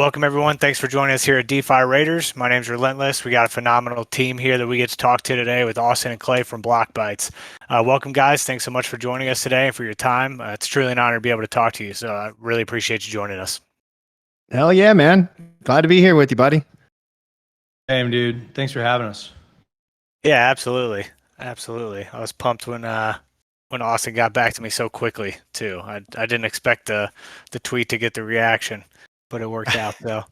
Welcome everyone. Thanks for joining us here at DeFi Raiders. My name's Relentless. We got a phenomenal team here that we get to talk to today with Austin and Clay from BlockBytes. Welcome guys. Thanks so much for joining us today and for your time. It's truly an honor to be able to talk to you. So I really appreciate you joining us. Hell yeah, man. Glad to be here with you, buddy. Hey, dude. Thanks for having us. Yeah, absolutely. Absolutely. I was pumped when Austin got back to me so quickly too. I didn't expect the tweet to get the reaction, but it worked out. So,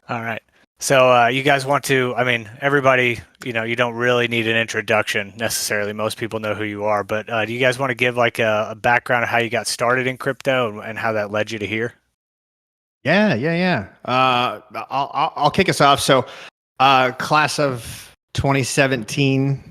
all right. So you guys want to? I mean, everybody, you don't really need an introduction necessarily. Most people know who you are, but do you guys want to give like a background of how you got started in crypto and how that led you to here? Yeah. I'll kick us off. So, class of 2017,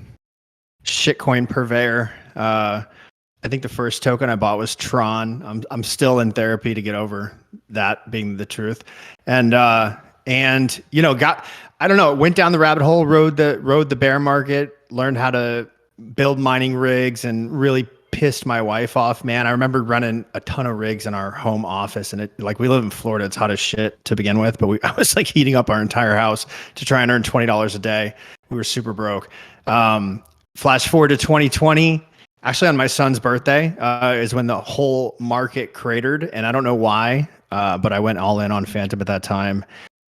shitcoin purveyor. I think the first token I bought was Tron. I'm still in therapy to get over that being the truth. And I don't know, went down the rabbit hole, rode the bear market, learned how to build mining rigs, and really pissed my wife off, man. I remember running a ton of rigs in our home office, and we live in Florida, it's hot as shit to begin with, but I was like heating up our entire house to try and earn $20 a day. We were super broke. Flash forward to 2020. Actually, on my son's birthday is when the whole market cratered, and I don't know why, but I went all in on Phantom at that time.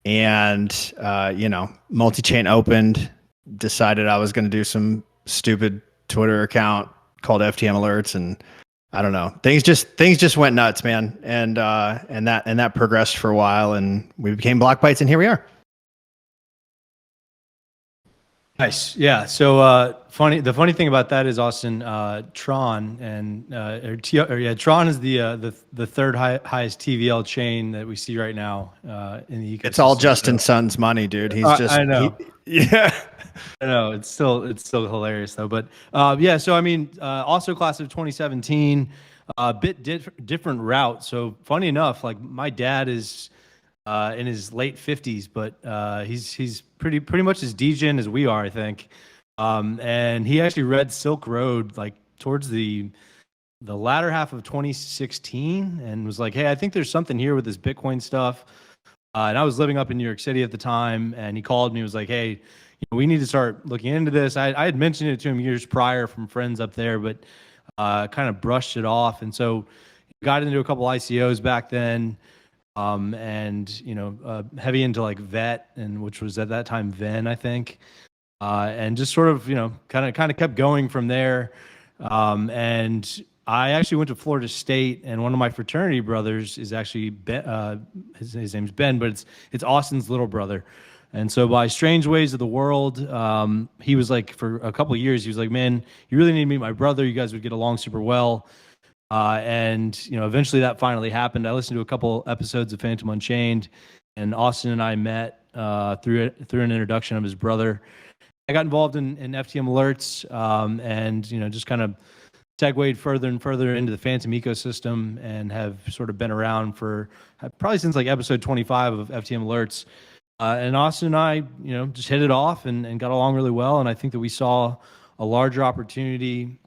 And, multi-chain opened, decided I was going to do some stupid Twitter account called FTM Alerts, and I don't know. Things just went nuts, man. And that progressed for a while, and we became BlockBytes, and here we are. Nice. Yeah. So the funny thing about that is, Austin, Tron and Tron is the third highest TVL chain that we see right now in the ecosystem. It's all Justin Sun's money, dude. He's just I know. Yeah. I know. It's still hilarious though. But so I mean, also class of 2017, a bit different route. So funny enough, like my dad is in his late 50s, but he's pretty much as degen as we are, I think. And he actually read Silk Road like towards the latter half of 2016 and was like, hey, I think there's something here with this Bitcoin stuff. And I was living up in New York City at the time, and he called me, was like, hey, we need to start looking into this. I had mentioned it to him years prior from friends up there, but kind of brushed it off. And so got into a couple ICOs back then. Heavy into like VET, and which was at that time Ven, I think, and just sort of kind of kept going from there. And I actually went to Florida State, and one of my fraternity brothers is actually Ben, his name's Ben, but it's Austin's little brother. And so by strange ways of the world, he was like, for a couple of years, he was like, man, you really need to meet my brother. You guys would get along super well. Eventually that finally happened. I listened to a couple episodes of Phantom Unchained, and Austin and I met through an introduction of his brother. I got involved in FTM Alerts, and just kind of segued further and further into the Phantom ecosystem, and have sort of been around for probably since like episode 25 of FTM Alerts. And Austin and I, just hit it off and got along really well. And I think that we saw a larger opportunity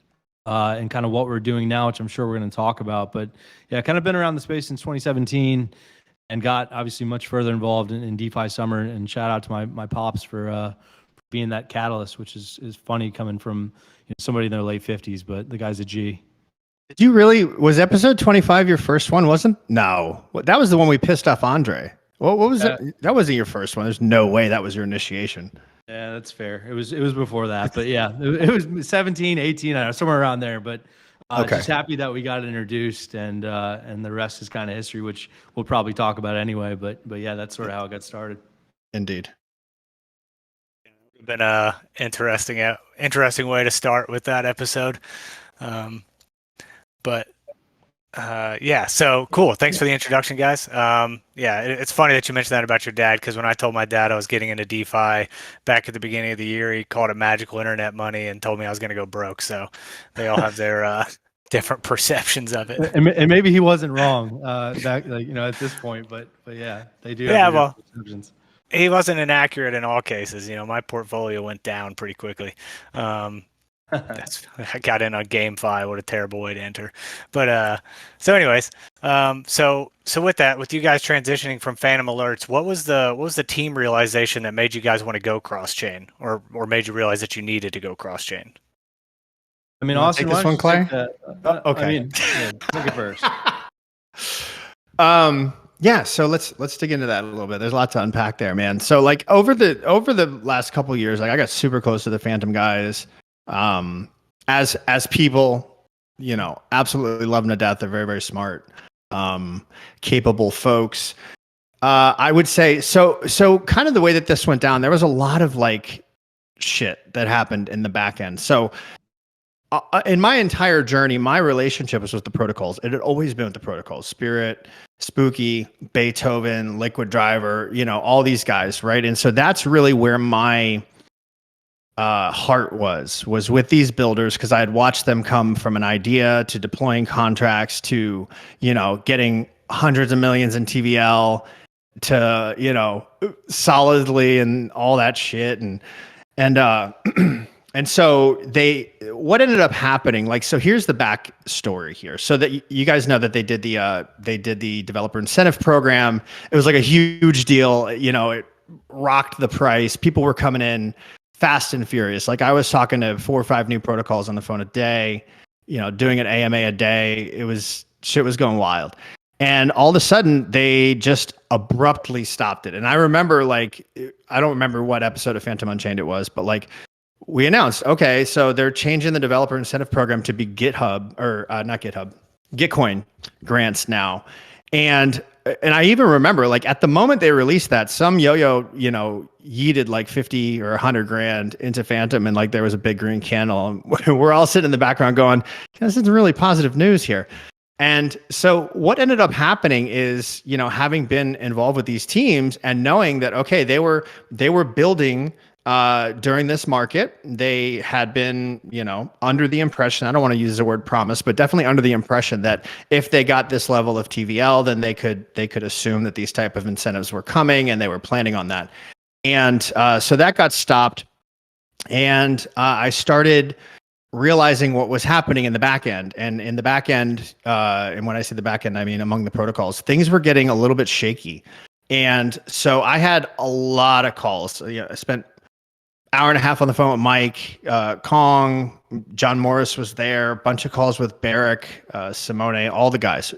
and kind of what we're doing now, which I'm sure we're going to talk about. But yeah, kind of been around the space since 2017 and got obviously much further involved in DeFi Summer. And shout out to my pops for being that catalyst, which is funny coming from somebody in their late 50s, but the guy's a G. Did you really? Was episode 25 your first one? Wasn't? No, that was the one we pissed off Andre. What was it? That wasn't your first one. There's no way that was your initiation. Yeah, that's fair. It was before that, but yeah, it was 17, 18, I don't know, somewhere around there. But okay. Just happy that we got introduced, and the rest is kind of history, which we'll probably talk about anyway. But yeah, that's sort of how it got started. Indeed. Been a interesting way to start with that episode, yeah, so cool. Thanks for the introduction, guys. It's funny that you mentioned that about your dad, because when I told my dad I was getting into DeFi back at the beginning of the year, he called it magical internet money and told me I was going to go broke. So they all have their different perceptions of it. And maybe he wasn't wrong back, at this point, but yeah, they do. Yeah, well, perceptions. He wasn't inaccurate in all cases. My portfolio went down pretty quickly. I got in on GameFi. What a terrible way to enter. But so anyways, so with that, with you guys transitioning from Phantom Alerts, what was the team realization that made you guys want to go cross chain, or made you realize that you needed to go cross chain? I mean, You wanna Austin, take why this don't one, you Clay? take that? Okay. I mean, yeah, take it first. Yeah, so let's dig into that a little bit. There's a lot to unpack there, man. So like over the last couple of years, like I got super close to the Phantom guys. As people, absolutely love them to death. They're very, very smart, capable folks. I would say so kind of the way that this went down, there was a lot of like shit that happened in the back end. So in my entire journey, my relationship was with the protocols. It had always been with the protocols: Spirit, Spooky, Beethoven, Liquid Driver, all these guys, right? And so that's really where my heart was with these builders, because I had watched them come from an idea to deploying contracts to, getting hundreds of millions in TVL to, solidly and all that shit. And and so what ended up happening, like, so here's the back story here. So that you guys know that they did the developer incentive program. It was like a huge deal. It rocked the price. People were coming in fast and furious. Like I was talking to 4 or 5 new protocols on the phone a day, doing an AMA a day. Shit was going wild. And all of a sudden they just abruptly stopped it. And I remember, like, I don't remember what episode of Phantom Unchained it was, but like, we announced, okay, so they're changing the developer incentive program to be GitHub, or not GitHub, Gitcoin grants now. And I even remember, like, at the moment they released that, some yo-yo, yeeted like 50 or 100 grand into Phantom, and like there was a big green candle. And we're all sitting in the background going, this is really positive news here. And so what ended up happening is, having been involved with these teams and knowing that, okay, they were building during this market. They had been, under the impression, I don't want to use the word promise, but definitely under the impression that if they got this level of TVL, then they could assume that these type of incentives were coming, and they were planning on that. And so that got stopped. And I started realizing what was happening in the back end. And in the back end, and when I say the back end, I mean among the protocols, things were getting a little bit shaky. And so I had a lot of calls. I spent hour and a half on the phone with Mike, Kong, John Morris was there, a bunch of calls with Barrick, Simone, all the guys,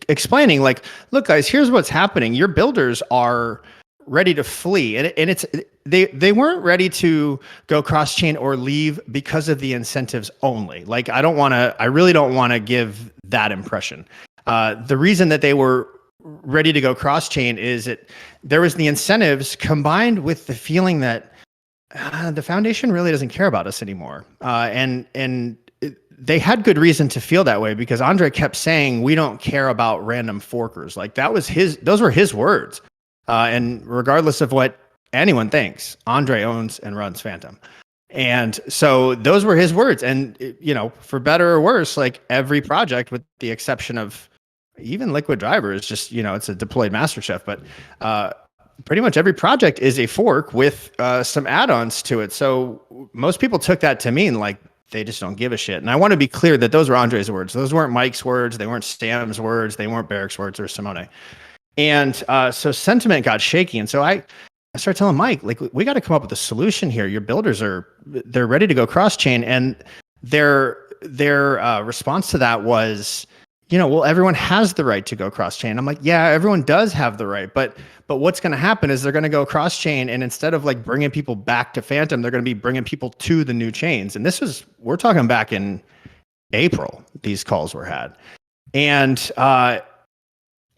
explaining, like, look, guys, here's what's happening. Your builders are ready to flee. And it's they weren't ready to go cross-chain or leave because of the incentives only. Like, I really don't want to give that impression. The reason that they were ready to go cross-chain is that there was the incentives combined with the feeling that the foundation really doesn't care about us anymore. They had good reason to feel that way, because Andre kept saying, we don't care about random forkers. Like, those were his words. And regardless of what anyone thinks, Andre owns and runs Phantom. And so those were his words. And, for better or worse, like every project, with the exception of even Liquid Driver, is just, it's a deployed master chef, but pretty much every project is a fork with some add-ons to it. So most people took that to mean like they just don't give a shit. And I want to be clear that those were Andre's words. Those weren't Mike's words. They weren't Sam's words. They weren't Barrick's words or Simone. And so sentiment got shaky. And so I started telling Mike, like, we got to come up with a solution here. Your builders they're ready to go cross-chain. And their response to that was, well, everyone has the right to go cross-chain. I'm like, yeah, everyone does have the right, but what's going to happen is they're going to go cross-chain, and instead of like bringing people back to Phantom, they're going to be bringing people to the new chains. And we're talking back in April, these calls were had. And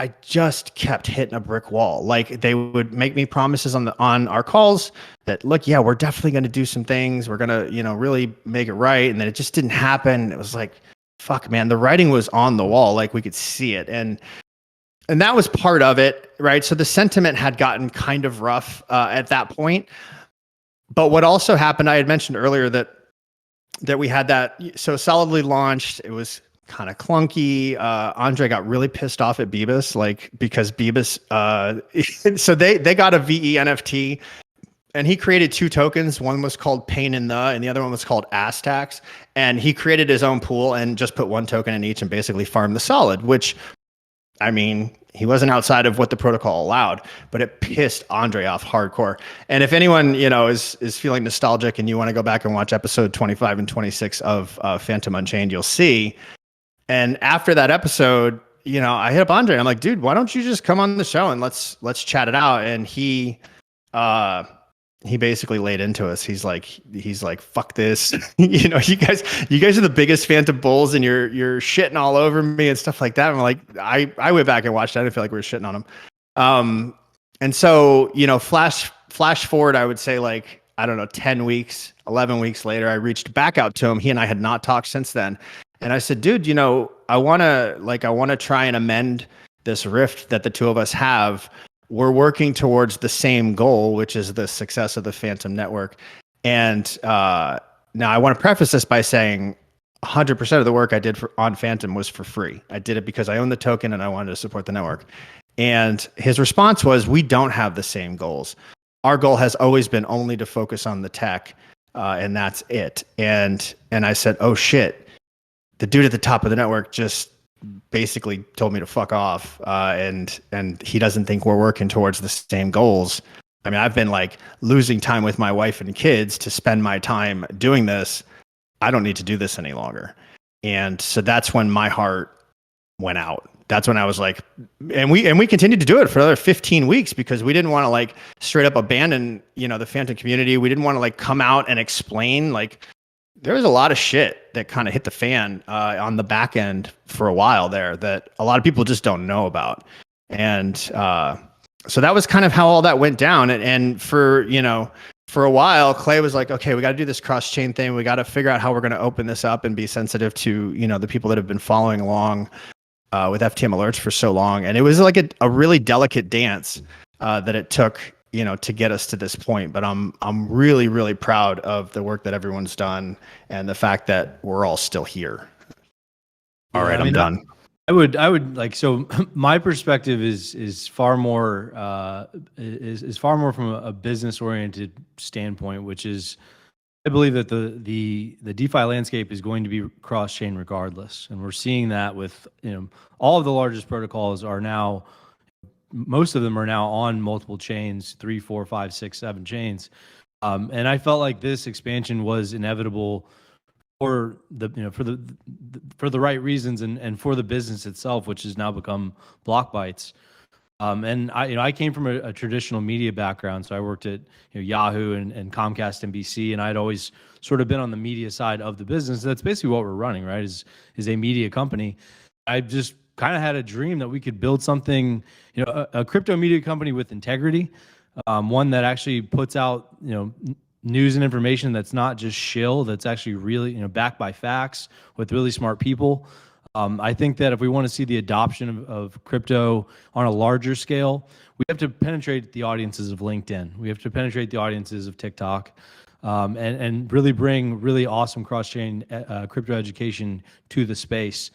I just kept hitting a brick wall. Like, they would make me promises on our calls that, look, yeah, we're definitely going to do some things. We're going to, really make it right. And then it just didn't happen. It was like, fuck, man, the writing was on the wall. Like, we could see it. And that was part of it, right? So the sentiment had gotten kind of rough at that point. But what also happened, I had mentioned earlier that we had that so solidly launched. It was kind of clunky. Andre got really pissed off at Beebus, like, because Beebus, so they got a VE NFT, and he created two tokens. One was called Pain in the, and the other one was called Ass Tax. And he created his own pool and just put one token in each and basically farmed the solid, which, I mean, he wasn't outside of what the protocol allowed, but it pissed Andre off hardcore. And if anyone, is feeling nostalgic and you want to go back and watch episode 25 and 26 of Phantom Unchained, you'll see. And after that episode, I hit up Andre. I'm like, dude, why don't you just come on the show and let's chat it out? And he basically laid into us. He's like, fuck this. You guys are the biggest Phantom bulls and you're shitting all over me and stuff like that. And I'm like, I went back and watched it. I didn't feel like we were shitting on him. And so, flash forward, I would say like, I don't know, 10 weeks, 11 weeks later, I reached back out to him. He and I had not talked since then. And I said, dude, I want to try and amend this rift that the two of us have. We're working towards the same goal, which is the success of the Phantom network. And now I want to preface this by saying 100% of the work I did on Phantom was for free. I did it because I own the token and I wanted to support the network. And his response was, we don't have the same goals. Our goal has always been only to focus on the tech, and that's it. And I said, oh shit. The dude at the top of the network just basically told me to fuck off, and he doesn't think we're working towards the same goals. I mean, I've been like losing time with my wife and kids to spend my time doing this. I don't need to do this any longer. And so that's when my heart went out. That's when I was like, and we continued to do it for another 15 weeks because we didn't want to like straight up abandon, the Phantom community. We didn't want to like come out and explain like, there was a lot of shit that kind of hit the fan on the back end for a while there that a lot of people just don't know about. And so that was kind of how all that went down. And for a while, Clay was like, okay, we got to do this cross chain thing. We got to figure out how we're going to open this up and be sensitive to, the people that have been following along with FTM alerts for so long. And it was like a really delicate dance that it took, to get us to this point. But I'm really, really proud of the work that everyone's done and the fact that we're all still here. All right, I'm done. I would like, so my perspective is far more is far more from a business oriented standpoint, which is I believe that the DeFi landscape is going to be cross chain regardless. And we're seeing that with, all of the largest protocols are now, most of them are now on multiple chains, 3, 4, 5, 6, 7 chains. And I felt like this expansion was inevitable for for the right reasons and for the business itself, which has now become BlockBytes. And I came from a traditional media background, so I worked at Yahoo and Comcast NBC, and I'd always sort of been on the media side of the business. That's basically what we're running, right? Is a media company. I just kind of had a dream that we could build something, a crypto media company with integrity, one that actually puts out, news and information that's not just shill, that's actually really, backed by facts with really smart people. I think that if we want to see the adoption of crypto on a larger scale, we have to penetrate the audiences of LinkedIn. We have to penetrate the audiences of TikTok, and really bring really awesome cross-chain crypto education to the space.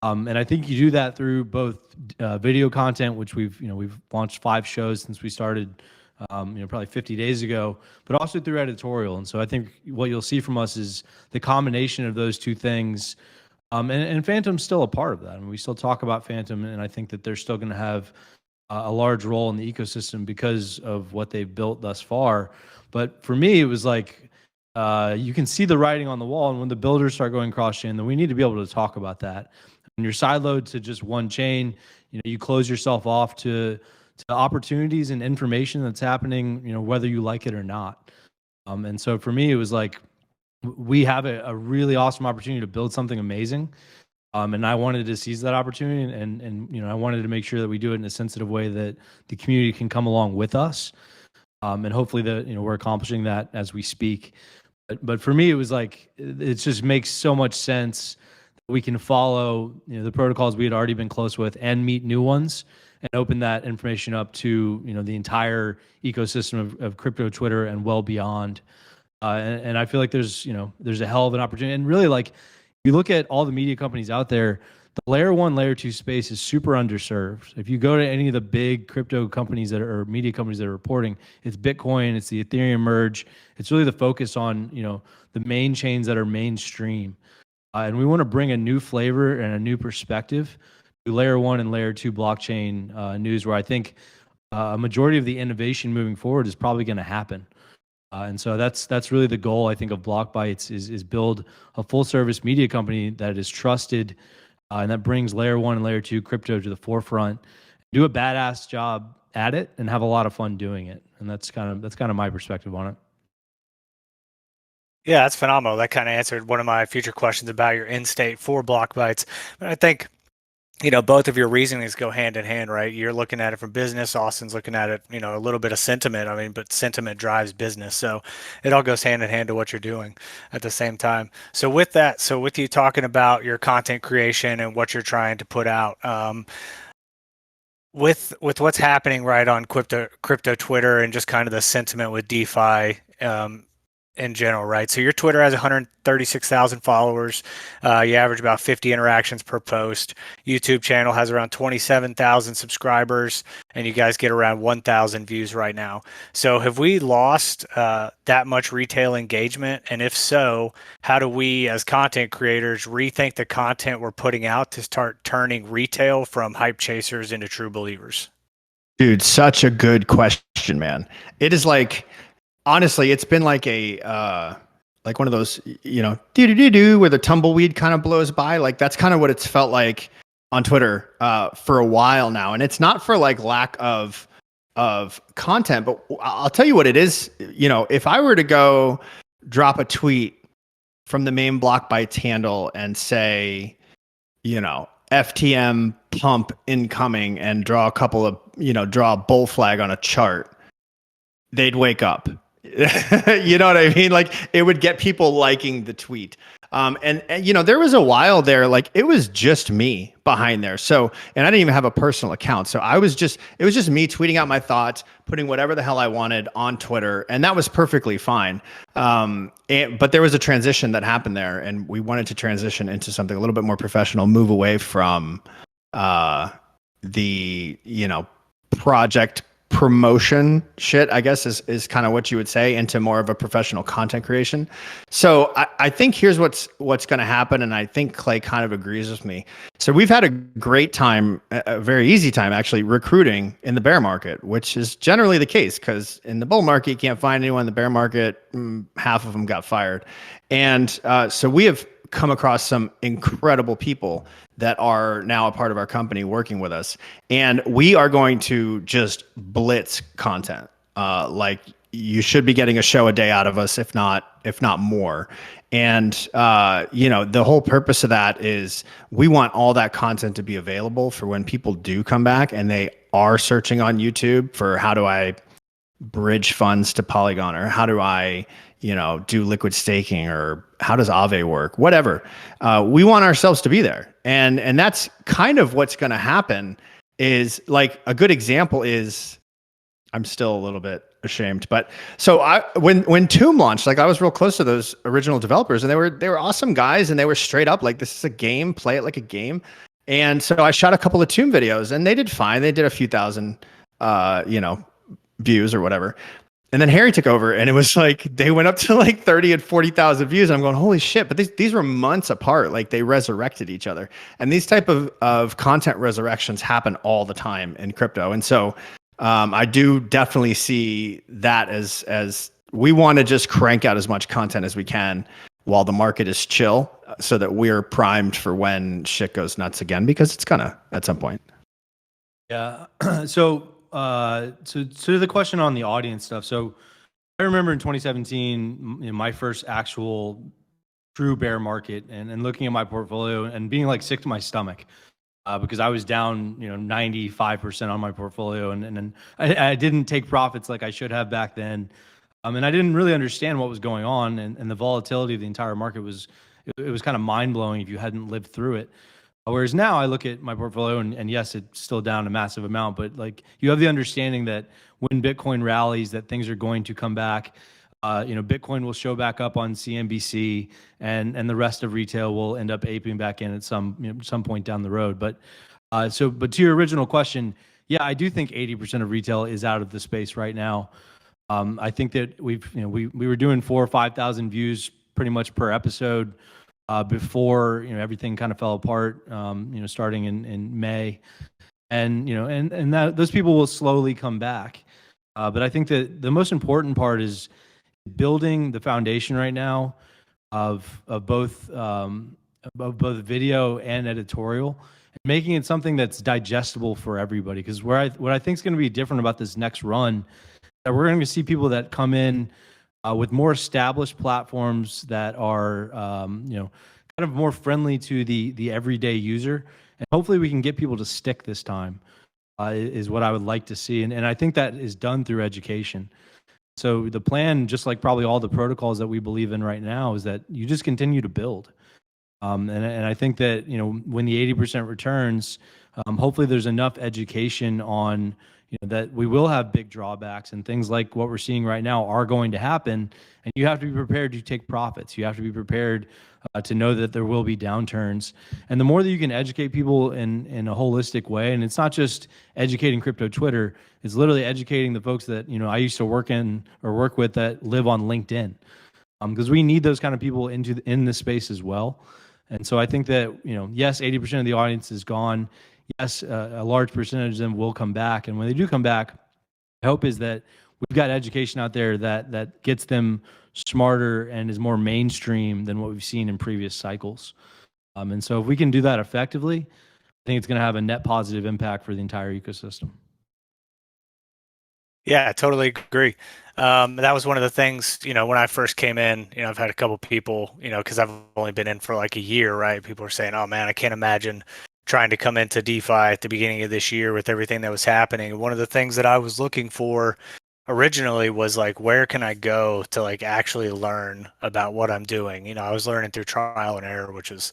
And I think you do that through both video content, which we've launched 5 shows since we started, probably 50 days ago, but also through editorial. And so I think what you'll see from us is the combination of those two things. And Phantom's still a part of that. I mean, we still talk about Phantom, and I think that they're still going to have a large role in the ecosystem because of what they've built thus far. But for me, it was like, you can see the writing on the wall, and when the builders start going cross-chain, then we need to be able to talk about that. When you're siloed to just one chain, you close yourself off to opportunities and information that's happening, whether you like it or not. And so for me, it was like, we have a really awesome opportunity to build something amazing. And I wanted to seize that opportunity, and I wanted to make sure that we do it in a sensitive way that the community can come along with us. And hopefully that, we're accomplishing that as we speak. But for me, it was like, it just makes so much sense that we can follow, the protocols we had already been close with and meet new ones and open that information up to, the entire ecosystem of crypto Twitter and well beyond. And I feel like there's a hell of an opportunity. And really, like, you look at all the media companies out there, the layer one, layer two space is super underserved. If you go to any of the big crypto companies that are or media companies that are reporting, it's Bitcoin, it's the Ethereum merge. It's really the focus on, the main chains that are mainstream. And we want to bring a new flavor and a new perspective to layer one and layer two blockchain news, where I think a majority of the innovation moving forward is probably going to happen. And so that's really the goal, I think, of BlockBytes is build a full service media company that is trusted and that brings layer one and layer two crypto to the forefront. Do a badass job at it and have a lot of fun doing it. And that's kind of my perspective on it. Yeah, that's phenomenal. That kind of answered one of my future questions about your end state for BlockBytes. But I think, both of your reasonings go hand in hand, right? You're looking at it from business. Austin's looking at it, a little bit of sentiment. I mean, but sentiment drives business. So it all goes hand in hand to what you're doing at the same time. So with that, with you talking about your content creation and what you're trying to put out, with what's happening right on crypto Twitter and just kind of the sentiment with DeFi, in general, right? So your Twitter has 136,000 followers. You average about 50 interactions per post. YouTube channel has around 27,000 subscribers, and you guys get around 1,000 views right now. So have we lost that much retail engagement? And if so, how do we as content creators rethink the content we're putting out to start turning retail from hype chasers into true believers? Dude, such a good question, man. It is like, honestly, it's been like like one of those, do where the tumbleweed kind of blows by. Like that's kind of what it's felt like on Twitter for a while now. And it's not for like lack of content, but I'll tell you what it is. If I were to go drop a tweet from the main BlockBytes handle and say, FTM pump incoming and draw a couple of, draw a bull flag on a chart, they'd wake up. You know what I mean? Like it would get people liking the tweet. And there was a while there, like it was just me behind there. So, and I didn't even have a personal account. So it was just me tweeting out my thoughts, putting whatever the hell I wanted on Twitter. And that was perfectly fine. But there was a transition that happened there, and we wanted to transition into something a little bit more professional, move away from, the, project promotion shit, I guess is kind of what you would say, into more of a professional content creation. So I think here's what's going to happen. And I think Clay kind of agrees with me. So we've had a great time, a very easy time actually, recruiting in the bear market, which is generally the case because in the bull market, you can't find anyone. In the bear market, half of them got fired. And so we have come across some incredible people that are now a part of our company working with us. And we are going to just blitz content. Like you should be getting a show a day out of us, if not more. And, the whole purpose of that is we want all that content to be available for when people do come back and they are searching on YouTube for how do I bridge funds to Polygon, or how do I, do liquid staking, or how does Aave work? Whatever. We want ourselves to be there. And that's kind of what's going to happen. Is like a good example is, I'm still a little bit ashamed, but so when Tomb launched, like I was real close to those original developers, and they were awesome guys, and they were straight up like, this is a game, play it like a game. And so I shot a couple of Tomb videos, and they did fine. They did a few thousand, views or whatever. And then Harry took over, and it was like they went up to like 30 and 40,000 views. And I'm going, holy shit! But these were months apart. Like they resurrected each other. And these type of content resurrections happen all the time in crypto. And so I do definitely see that as we want to just crank out as much content as we can while the market is chill, so that we're primed for when shit goes nuts again, because it's gonna at some point. Yeah. So the question on the audience stuff. So I remember in 2017, my first actual true bear market, and looking at my portfolio and being like sick to my stomach because I was down, 95% on my portfolio, and I didn't take profits like I should have back then. And I didn't really understand what was going on, and the volatility of the entire market was kind of mind blowing if you hadn't lived through it. Whereas now I look at my portfolio and yes, it's still down a massive amount, but like you have the understanding that when Bitcoin rallies, that things are going to come back. Bitcoin will show back up on CNBC, and the rest of retail will end up aping back in at some point down the road. But to your original question, yeah, I do think 80% of retail is out of the space right now. I think that we were doing 4,000 or 5,000 views pretty much per episode before everything kind of fell apart. Starting in May, and that those people will slowly come back. But I think that the most important part is building the foundation right now of both video and editorial, and making it something that's digestible for everybody. Because what I think is going to be different about this next run, that we're going to see people that come in with more established platforms that are kind of more friendly to the everyday user, and hopefully we can get people to stick this time. Is what I would like to see, and I think that is done through education. So the plan, just like probably all the protocols that we believe in right now, is that you just continue to build. And I think that when the 80% returns, hopefully there's enough education on that we will have big drawbacks, and things like what we're seeing right now are going to happen, and you have to be prepared to take profits. You have to be prepared to know that there will be downturns. And the more that you can educate people in a holistic way, and it's not just educating crypto Twitter, it's literally educating the folks that I used to work with that live on LinkedIn, because we need those kind of people in this space as well. And so I think that yes, 80% of the audience is gone. Yes, a large percentage of them will come back, and when they do come back, I hope is that we've got education out there that gets them smarter and is more mainstream than what we've seen in previous cycles. And so if we can do that effectively, I think it's going to have a net positive impact for the entire ecosystem. Yeah, I totally agree. That was one of the things, when I first came in, I've had a couple people, because I've only been in for like a year, right? People are saying, oh man, I can't imagine trying to come into DeFi at the beginning of this year with everything that was happening. One of the things that I was looking for originally was like, where can I go to like actually learn about what I'm doing? I was learning through trial and error, which is,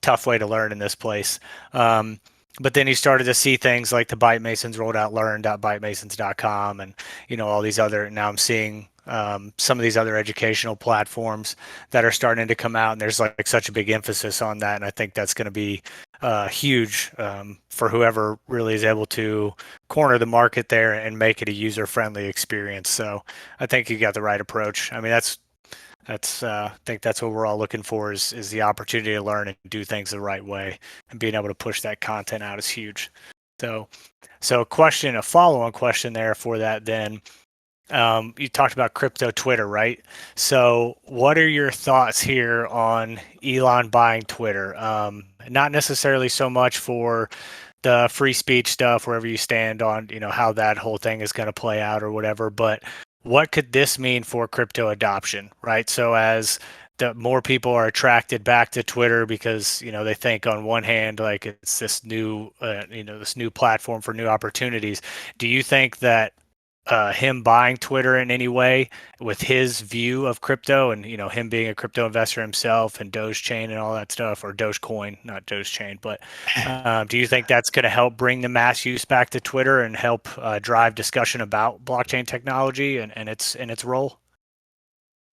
tough way to learn in this place. But then you started to see things like the Byte Masons rolled out learn.bytemasons.com, and all these other. Now I'm seeing some of these other educational platforms that are starting to come out, and there's like such a big emphasis on that, and I think that's going to be huge for whoever really is able to corner the market there and make it a user-friendly experience. So I think you got the right approach. I mean, that's I think that's what we're all looking for is the opportunity to learn and do things the right way, and being able to push that content out is huge. So a follow-on question there for that then. You talked about crypto Twitter, right? So what are your thoughts here on Elon buying Twitter? Not necessarily so much for the free speech stuff, wherever you stand on, how that whole thing is going to play out or whatever, but what could this mean for crypto adoption, right? So as the more people are attracted back to Twitter because, they think on one hand, like it's this new, this new platform for new opportunities. Do you think that him buying Twitter in any way with his view of crypto and, him being a crypto investor himself and Dogechain and all that stuff, or Dogecoin, not Dogechain, but do you think that's going to help bring the mass use back to Twitter and help drive discussion about blockchain technology and its role?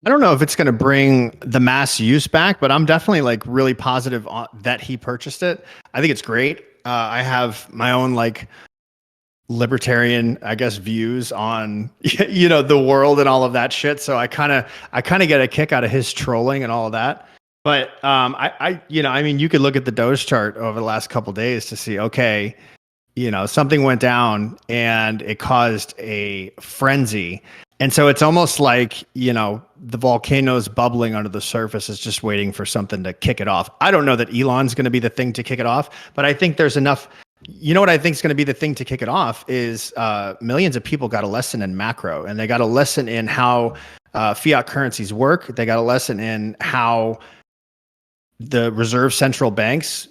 I don't know if it's going to bring the mass use back, but I'm definitely like really positive that he purchased it. I think it's great. I have my own like libertarian, I guess, views on the world and all of that shit. So I kind of get a kick out of his trolling and all of that. But I mean, you could look at the Doge chart over the last couple of days to see, okay, something went down and it caused a frenzy. And so it's almost like, the volcano's bubbling under the surface is just waiting for something to kick it off. I don't know that Elon's going to be the thing to kick it off, but I think there's enough. What I think is going to be the thing to kick it off is millions of people got a lesson in macro, and they got a lesson in how fiat currencies work. They got a lesson in how the reserve central banks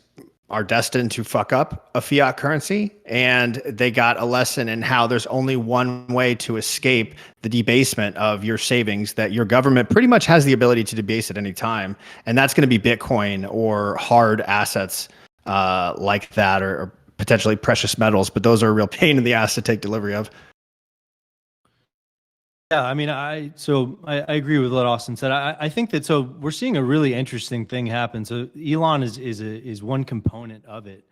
are destined to fuck up a fiat currency. And they got a lesson in how there's only one way to escape the debasement of your savings, that your government pretty much has the ability to debase at any time. And that's going to be Bitcoin or hard assets like that, or potentially precious metals, but those are a real pain in the ass to take delivery of. Yeah, I mean, I agree with what Austin said. I think that so we're seeing a really interesting thing happen. So Elon is one component of it.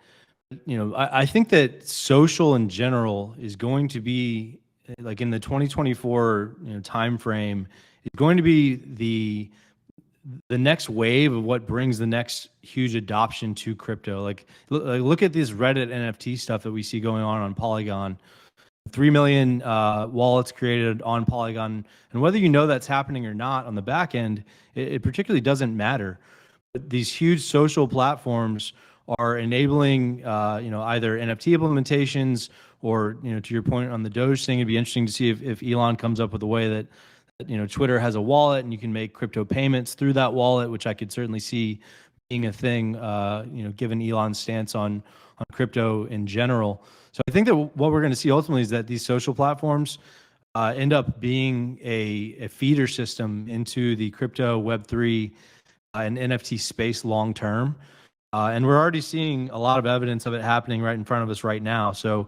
I think that social in general is going to be like in the 2024 time frame is going to be the next wave of what brings the next huge adoption to crypto. Like look at this Reddit NFT stuff that we see going on Polygon. 3 million wallets created on Polygon. And whether you know that's happening or not on the back end, it particularly doesn't matter. But these huge social platforms are enabling, either NFT implementations or, to your point on the Doge thing, it'd be interesting to see if Elon comes up with a way that, Twitter has a wallet and you can make crypto payments through that wallet, which I could certainly see being a thing, given Elon's stance on crypto in general. So I think that what we're going to see ultimately is that these social platforms end up being a feeder system into the crypto Web3 and NFT space long term. And we're already seeing a lot of evidence of it happening right in front of us right now. So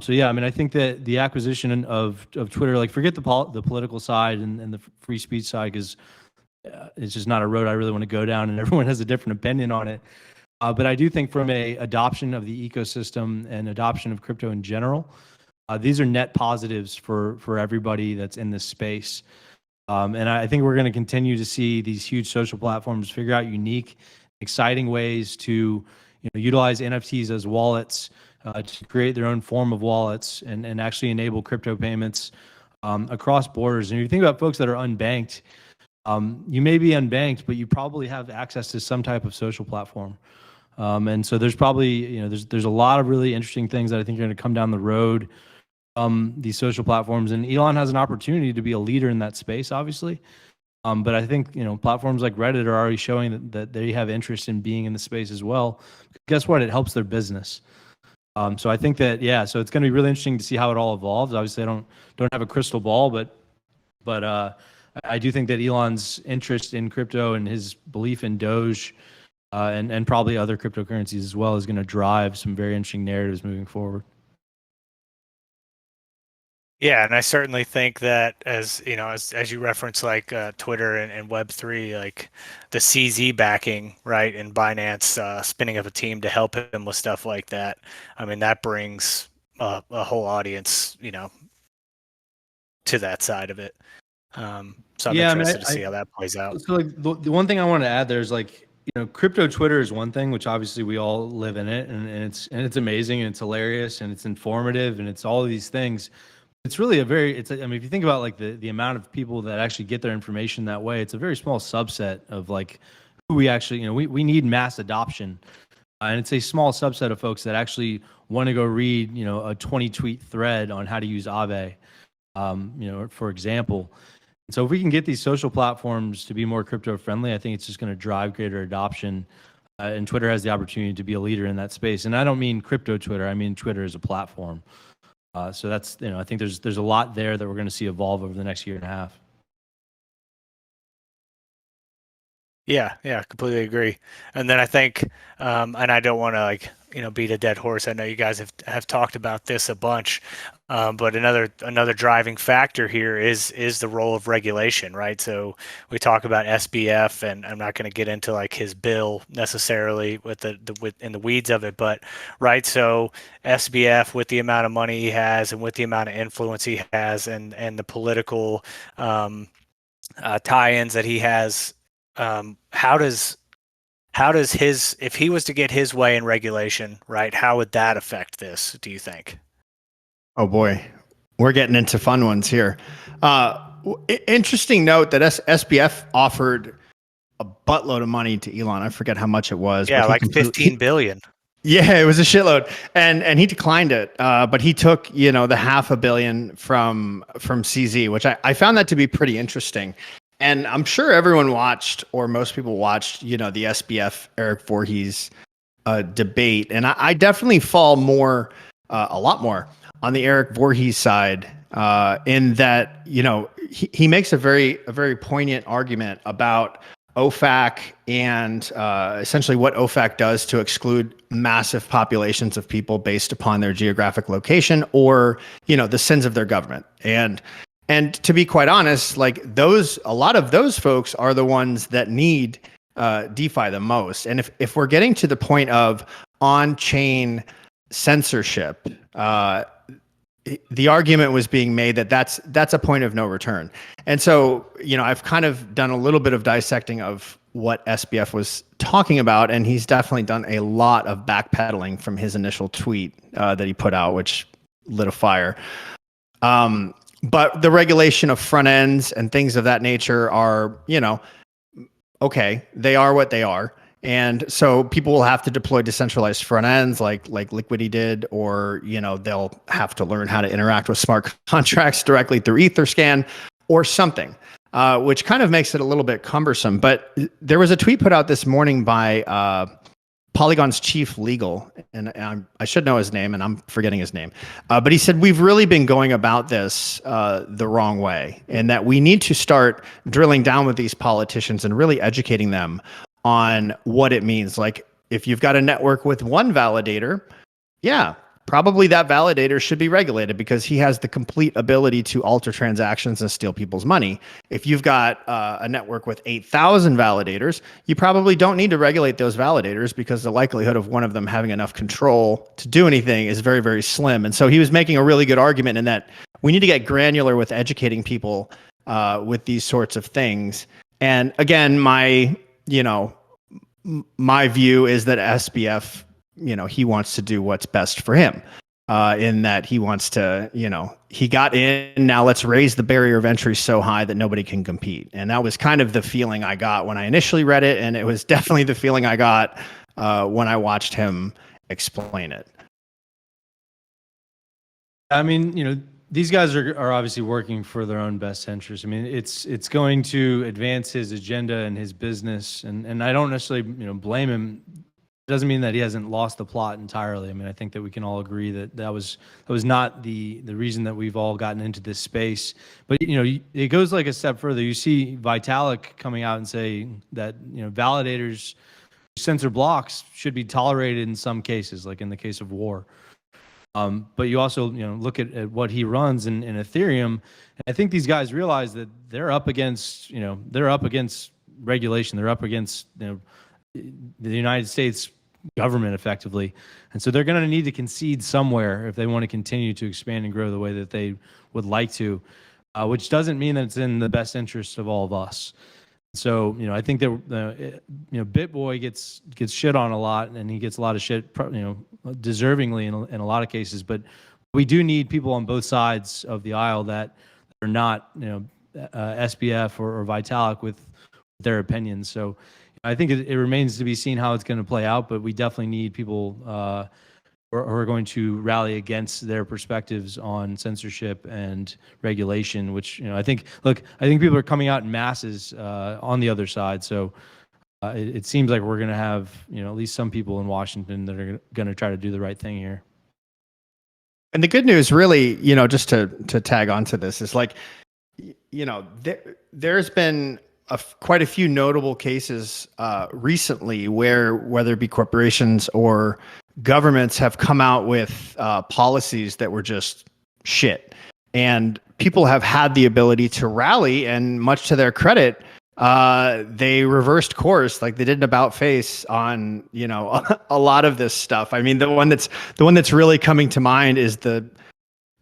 yeah, I mean, I think that the acquisition of Twitter, like forget the political side and the free speech side, because it's just not a road I really want to go down, and everyone has a different opinion on it. But I do think from a adoption of the ecosystem and adoption of crypto in general, these are net positives for everybody that's in this space. And I think we're going to continue to see these huge social platforms figure out unique, exciting ways to utilize NFTs as wallets, to create their own form of wallets and actually enable crypto payments across borders. And if you think about folks that are unbanked, you may be unbanked, but you probably have access to some type of social platform. And so there's probably, there's a lot of really interesting things that I think are going to come down the road, these social platforms. And Elon has an opportunity to be a leader in that space, obviously. But I think, platforms like Reddit are already showing that they have interest in being in the space as well. Guess what? It helps their business. So I think that, yeah, so it's going to be really interesting to see how it all evolves. Obviously, I don't have a crystal ball, but I do think that Elon's interest in crypto and his belief in Doge and probably other cryptocurrencies as well is going to drive some very interesting narratives moving forward. Yeah, and I certainly think that as you reference like Twitter and Web3, like the CZ backing, right, and Binance spinning up a team to help him with stuff like that. I mean, that brings a whole audience, to that side of it. So I'm interested to see how that plays out. So like the one thing I want to add there is like, crypto Twitter is one thing, which obviously we all live in it, and it's amazing and it's hilarious and it's informative and it's all of these things. It's really I mean, if you think about like the amount of people that actually get their information that way, it's a very small subset of like who we actually, we need mass adoption. And it's a small subset of folks that actually want to go read, a 20 tweet thread on how to use Aave, for example. And so if we can get these social platforms to be more crypto friendly, I think it's just going to drive greater adoption. And Twitter has the opportunity to be a leader in that space. And I don't mean crypto Twitter, I mean Twitter as a platform. So that's, I think there's a lot there that we're going to see evolve over the next year and a half. Yeah, completely agree. And then I think, and I don't want to beat a dead horse. I know you guys have talked about this a bunch, but another driving factor here is the role of regulation, right? So we talk about SBF, and I'm not going to get into like his bill necessarily with in the weeds of it, but right. So SBF, with the amount of money he has and with the amount of influence he has, and the political tie-ins that he has. How does if he was to get his way in regulation, right, how would that affect this, do you think? Oh boy, we're getting into fun ones here. Interesting note that SBF offered a buttload of money to Elon. I forget how much it was. Yeah, like 15 billion. Yeah, it was a shitload, and he declined it. But he took the $500 million from CZ, which I found that to be pretty interesting. And I'm sure everyone watched, or most people watched, the SBF Eric Voorhees debate. And I definitely fall a lot more on the Eric Voorhees side, in that, he makes a very poignant argument about OFAC and essentially what OFAC does to exclude massive populations of people based upon their geographic location or, the sins of their government. And to be quite honest, like a lot of those folks are the ones that need DeFi the most. And if we're getting to the point of on-chain censorship, the argument was being made that that's a point of no return. And so, I've kind of done a little bit of dissecting of what SBF was talking about, and he's definitely done a lot of backpedaling from his initial tweet that he put out, which lit a fire. But the regulation of front ends and things of that nature are, okay, they are what they are. And so people will have to deploy decentralized front ends like Liquidity did, or, they'll have to learn how to interact with smart contracts directly through Etherscan or something, which kind of makes it a little bit cumbersome. But there was a tweet put out this morning by Polygon's chief legal, and I should know his name, and I'm forgetting his name. But he said, we've really been going about this the wrong way, and that we need to start drilling down with these politicians and really educating them on what it means. Like, if you've got a network with one validator, yeah, probably that validator should be regulated because he has the complete ability to alter transactions and steal people's money. If you've got a network with 8,000 validators, you probably don't need to regulate those validators because the likelihood of one of them having enough control to do anything is very, very slim. And so he was making a really good argument in that we need to get granular with educating people with these sorts of things. And again, my view is that SBF, he wants to do what's best for him, in that he wants to, he got in, now let's raise the barrier of entry so high that nobody can compete. And that was kind of the feeling I got when I initially read it. And it was definitely the feeling I got when I watched him explain it. I mean, these guys are obviously working for their own best interests. I mean, it's going to advance his agenda and his business, and I don't necessarily blame him. It doesn't mean that he hasn't lost the plot entirely. I mean, I think that we can all agree that was not the reason that we've all gotten into this space. But it goes like a step further. You see Vitalik coming out and say that validators who censor blocks should be tolerated in some cases, like in the case of war. But you also, look at what he runs in Ethereum. And I think these guys realize that they're up against regulation. They're up against, the United States government effectively. And so they're going to need to concede somewhere if they want to continue to expand and grow the way that they would like to, which doesn't mean that it's in the best interest of all of us. So, I think that, BitBoy gets shit on a lot, and he gets a lot of shit, deservingly in a lot of cases. But we do need people on both sides of the aisle that are not, SBF or Vitalik with their opinions. So I think it remains to be seen how it's going to play out, but we definitely need people who are going to rally against their perspectives on censorship and regulation, which, I think people are coming out in masses on the other side. So it seems like we're going to have, at least some people in Washington that are going to try to do the right thing here. And the good news really, just to tag onto this is like, there's been quite a few notable cases recently where, whether it be corporations or governments, have come out with policies that were just shit, and people have had the ability to rally, and much to their credit, they reversed course, like they did an about face on a lot of this stuff. I mean, the one that's really coming to mind is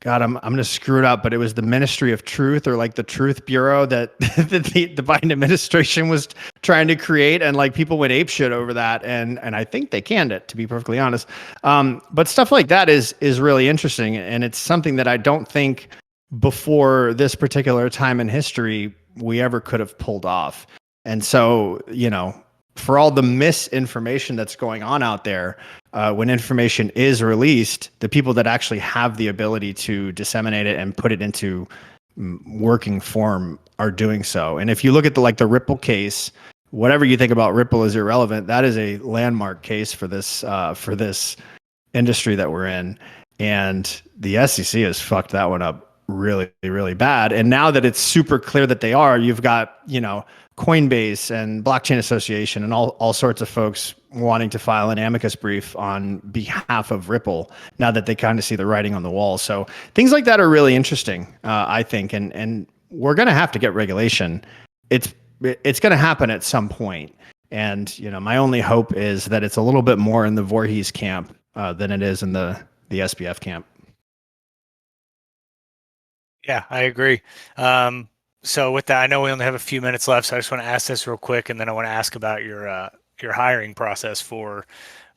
I'm going to screw it up, but it was the Ministry of Truth, or like the Truth Bureau that the Biden administration was trying to create, and like people went apeshit over that, and I think they canned it, to be perfectly honest. But stuff like that is really interesting, and it's something that I don't think before this particular time in history we ever could have pulled off. And so, for all the misinformation that's going on out there, when information is released, the people that actually have the ability to disseminate it and put it into working form are doing so. And if you look at the Ripple case, whatever you think about Ripple is irrelevant. That is a landmark case for this industry that we're in. And the SEC has fucked that one up really, really bad. And now that it's super clear that they are, you've got, Coinbase and Blockchain Association and all sorts of folks wanting to file an amicus brief on behalf of Ripple now that they kind of see the writing on the wall. So things like that are really interesting, I think, and we're going to have to get regulation. It's going to happen at some point. And my only hope is that it's a little bit more in the Voorhees camp than it is in the SBF camp. Yeah, I agree. So with that, I know we only have a few minutes left, so I just want to ask this real quick, and then I want to ask about your hiring process for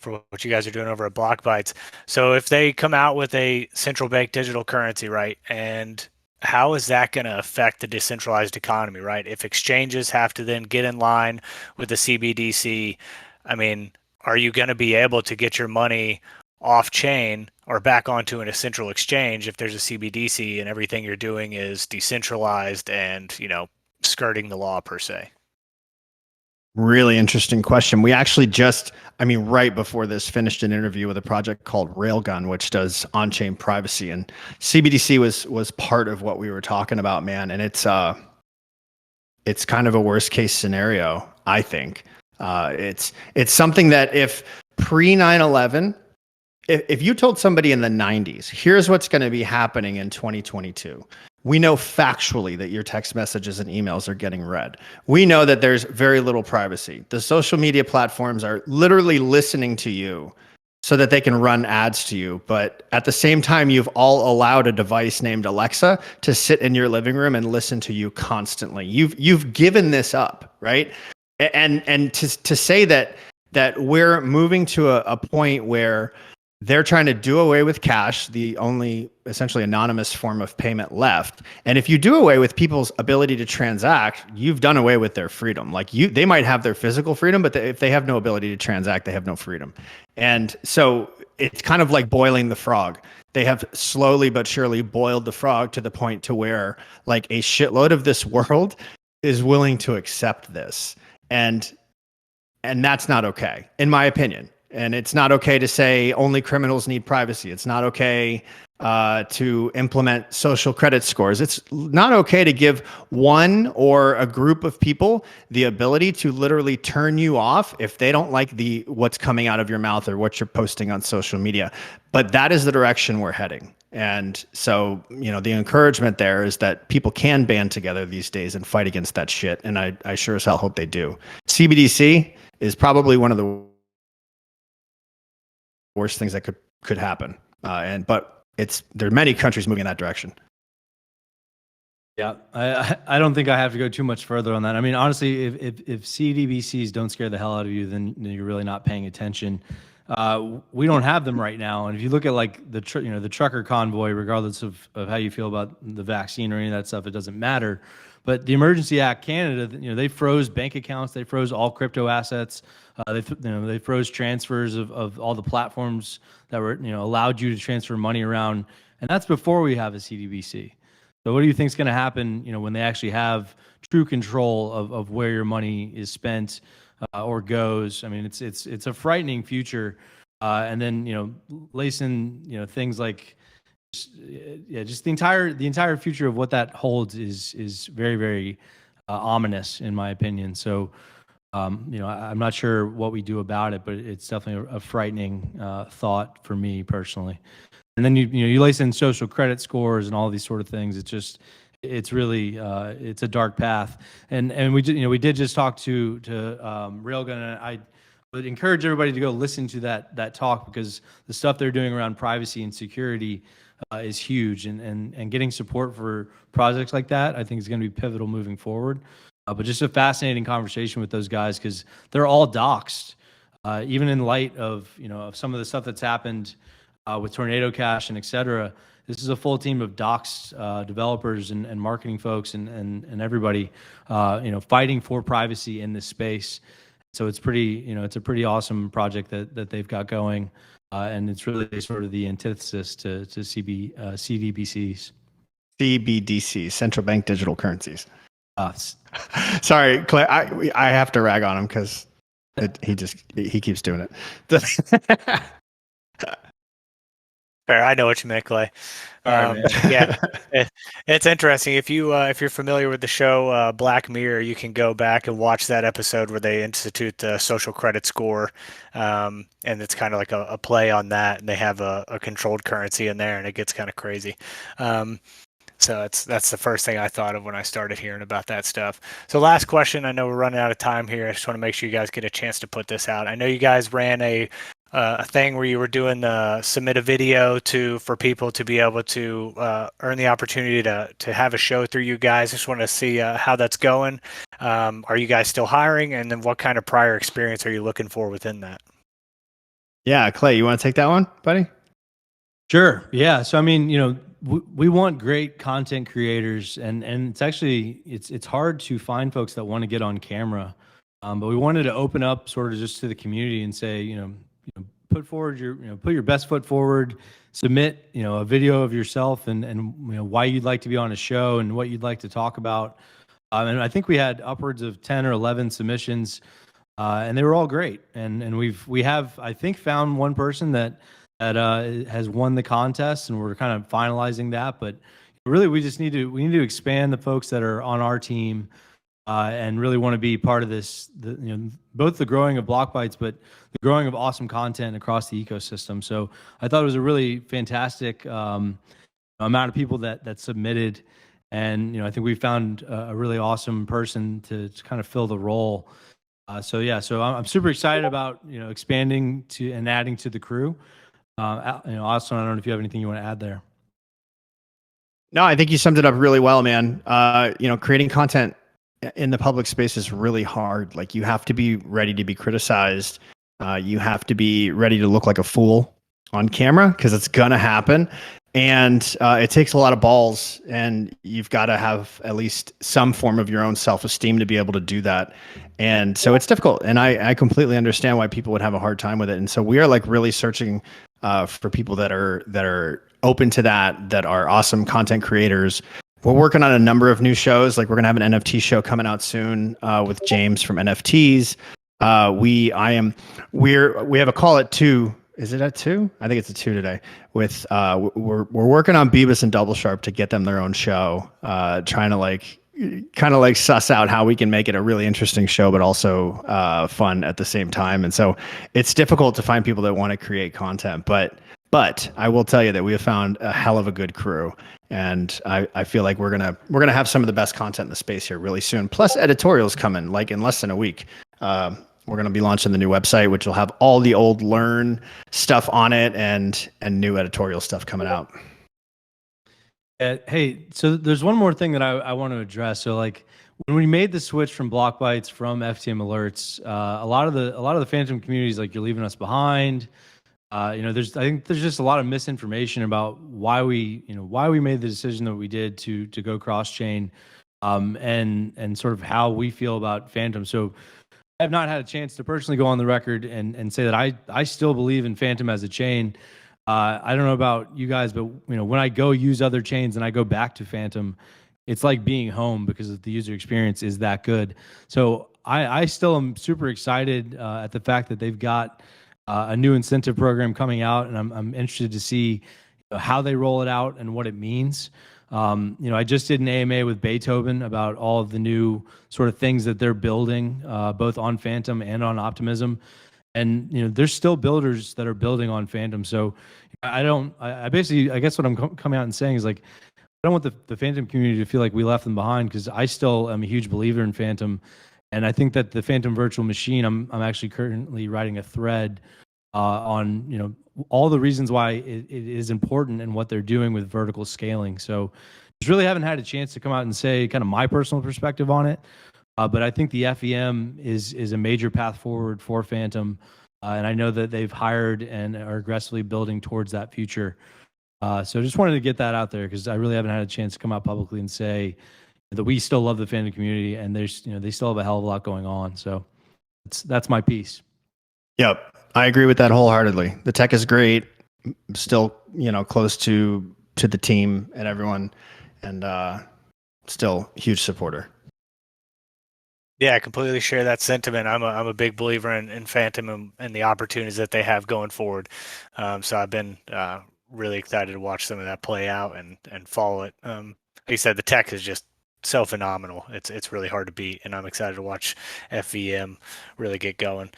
what you guys are doing over at BlockBytes. So if they come out with a central bank digital currency, right, and how is that going to affect the decentralized economy, right? If exchanges have to then get in line with the CBDC, I mean, are you going to be able to get your money off chain or back onto a central exchange if there's a CBDC and everything you're doing is decentralized and, skirting the law per se? Really interesting question. We actually right before this, finished an interview with a project called Railgun, which does on-chain privacy, and CBDC was part of what we were talking about, man. And it's kind of a worst case scenario, I think. It's something that if pre 9/11, if you told somebody in the 90s, here's what's going to be happening in 2022. We know factually that your text messages and emails are getting read. We know that there's very little privacy. The social media platforms are literally listening to you so that they can run ads to you. But at the same time, you've all allowed a device named Alexa to sit in your living room and listen to you constantly. You've given this up, right? And to say that we're moving to a point where they're trying to do away with cash, the only essentially anonymous form of payment left. And if you do away with people's ability to transact, you've done away with their freedom. Like they might have their physical freedom, but if they have no ability to transact, they have no freedom. And so it's kind of like boiling the frog. They have slowly but surely boiled the frog to the point to where like a shitload of this world is willing to accept this. And that's not okay, in my opinion. And it's not okay to say only criminals need privacy. It's not okay to implement social credit scores. It's not okay to give one or a group of people the ability to literally turn you off if they don't like what's coming out of your mouth or what you're posting on social media. But that is the direction we're heading. And so, the encouragement there is that people can band together these days and fight against that shit. And I sure as hell hope they do. CBDC is probably one of the worst things that could happen. But there are many countries moving in that direction. Yeah, I don't think I have to go too much further on that. I mean, honestly, if CDBCs don't scare the hell out of you, then you're really not paying attention. We don't have them right now, and if you look at like the trucker convoy, regardless of how you feel about the vaccine or any of that stuff, it doesn't matter. But the Emergency Act Canada, they froze bank accounts, they froze all crypto assets, they froze transfers of all the platforms that were allowed you to transfer money around, and that's before we have a CDBC. So what do you think is going to happen, when they actually have true control of where your money is spent or goes? I mean, it's a frightening future, and then lace in things like. Just the entire future of what that holds is very, very ominous in my opinion. So, I'm not sure what we do about it, but it's definitely a frightening thought for me personally. And then you lace in social credit scores and all these sort of things. It's really it's a dark path. And we did just talk to Railgun, and I would encourage everybody to go listen to that talk, because the stuff they're doing around privacy and security is huge, and getting support for projects like that, I think, is going to be pivotal moving forward. But just a fascinating conversation with those guys, because they're all doxxed, even in light of of some of the stuff that's happened with Tornado Cash and et cetera. This is a full team of doxxed developers and marketing folks and everybody fighting for privacy in this space. So it's it's a pretty awesome project that they've got going. And it's really sort of the antithesis to CDBCs. CBDC, central bank digital currencies. Sorry, Clay, I have to rag on him because he keeps doing it. Fair. I know what you meant, Clay. All right, man. Yeah, it's interesting. If you're familiar with the show Black Mirror, you can go back and watch that episode where they institute the social credit score, and it's kind of like a play on that. And they have a controlled currency in there, and it gets kind of crazy. Um, so that's the first thing I thought of when I started hearing about that stuff. So last question. I know we're running out of time here. I just want to make sure you guys get a chance to put this out. I know you guys ran a thing where you were doing submit a video for people to be able to earn the opportunity to have a show through you guys. I just want to see how that's going. Are you guys still hiring? And then what kind of prior experience are you looking for within that? Yeah, Clay, you want to take that one, buddy? Sure. Yeah. So I mean, we want great content creators, and it's actually it's hard to find folks that want to get on camera. But we wanted to open up sort of just to the community and say, put forward put your best foot forward, submit, a video of yourself and why you'd like to be on a show and what you'd like to talk about. And I think we had upwards of 10 or 11 submissions, and they were all great. And we have, I think, found one person that has won the contest, and we're kind of finalizing that. But really, we need to expand the folks that are on our team, and really want to be part of this. Both the growing of BlockBytes, but the growing of awesome content across the ecosystem. So I thought it was a really fantastic amount of people that submitted, and I think we found a really awesome person to kind of fill the role. So I'm super excited about expanding to and adding to the crew. Austin, I don't know if you have anything you want to add there. No, I think you summed it up really well, man. Creating content in the public space is really hard. Like, you have to be ready to be criticized. You have to be ready to look like a fool on camera, because it's gonna happen. And it takes a lot of balls, and you've got to have at least some form of your own self-esteem to be able to do that. And so it's difficult. And I completely understand why people would have a hard time with it. And so we are like really searching for people that are open to that are awesome content creators. We're working on a number of new shows. Like, we're gonna have an NFT show coming out soon with James from NFTs. We have a call at 2. Is it at 2? I think it's at 2 today. With we're working on Beavis and Double Sharp to get them their own show. Trying to kind of suss out how we can make it a really interesting show, but also fun at the same time. And so it's difficult to find people that want to create content. But I will tell you that we have found a hell of a good crew, and I feel like we're gonna have some of the best content in the space here really soon. Plus, editorials coming like in less than a week. We're going to be launching the new website, which will have all the old Learn stuff on it and new editorial stuff coming out. Hey, so there's one more thing that I want to address. So, like, when we made the switch from BlockBytes from FTM alerts, a lot of the Phantom communities, like, you're leaving us behind. I think there's just a lot of misinformation about why we made the decision that we did to go cross chain, and sort of how we feel about Phantom. So I have not had a chance to personally go on the record and say that I still believe in Phantom as a chain. I don't know about you guys, but when I go use other chains and I go back to Phantom, it's like being home because the user experience is that good. So I still am super excited at the fact that they've got a new incentive program coming out, and I'm interested to see how they roll it out and what it means. I just did an AMA with Beethoven about all of the new sort of things that they're building, both on Phantom and on Optimism. And, there's still builders that are building on Phantom. So I guess what I'm coming out and saying is, like, I don't want the Phantom community to feel like we left them behind, because I still am a huge believer in Phantom. And I think that the Phantom virtual machine, I'm actually currently writing a thread on all the reasons why it is important and what they're doing with vertical scaling. So just really haven't had a chance to come out and say kind of my personal perspective on it. But I think the FEM is a major path forward for Phantom. And I know that they've hired and are aggressively building towards that future. So just wanted to get that out there, because I really haven't had a chance to come out publicly and say that we still love the Phantom community, and there's they still have a hell of a lot going on. So that's my piece. Yep, I agree with that wholeheartedly. The tech is great. Still, close to the team and everyone, and still huge supporter. Yeah, I completely share that sentiment. I'm a big believer in Phantom and the opportunities that they have going forward. So I've been really excited to watch some of that play out and follow it. Like you said, the tech is just so phenomenal. It's really hard to beat, and I'm excited to watch FVM really get going.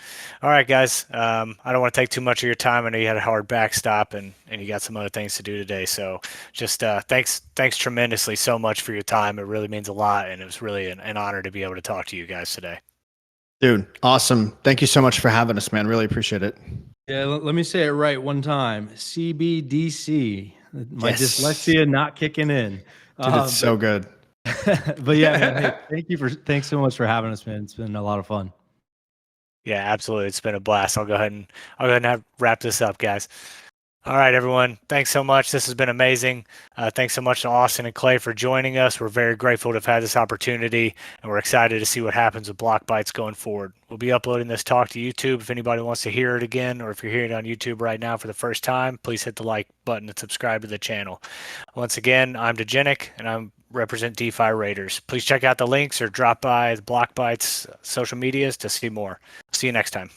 All right, guys. I don't want to take too much of your time. I know you had a hard backstop and you got some other things to do today. So just thanks tremendously so much for your time. It really means a lot, and it was really an honor to be able to talk to you guys today. Dude, awesome. Thank you so much for having us, man. Really appreciate it. Yeah, let me say it right one time. CBDC. My Yes. dyslexia not kicking in. Dude, it's so good. But yeah, man, hey, thanks so much for having us, man. It's been a lot of fun. Yeah, absolutely. It's been a blast. I'll go ahead and wrap this up, guys. All right, everyone. Thanks so much. This has been amazing. Thanks so much to Austin and Clay for joining us. We're very grateful to have had this opportunity, and we're excited to see what happens with BlockBytes going forward. We'll be uploading this talk to YouTube. If anybody wants to hear it again, or if you're hearing it on YouTube right now for the first time, please hit the like button and subscribe to the channel. Once again, I'm Dejenic, and I represent DeFi Raiders. Please check out the links or drop by the BlockBytes social medias to see more. See you next time.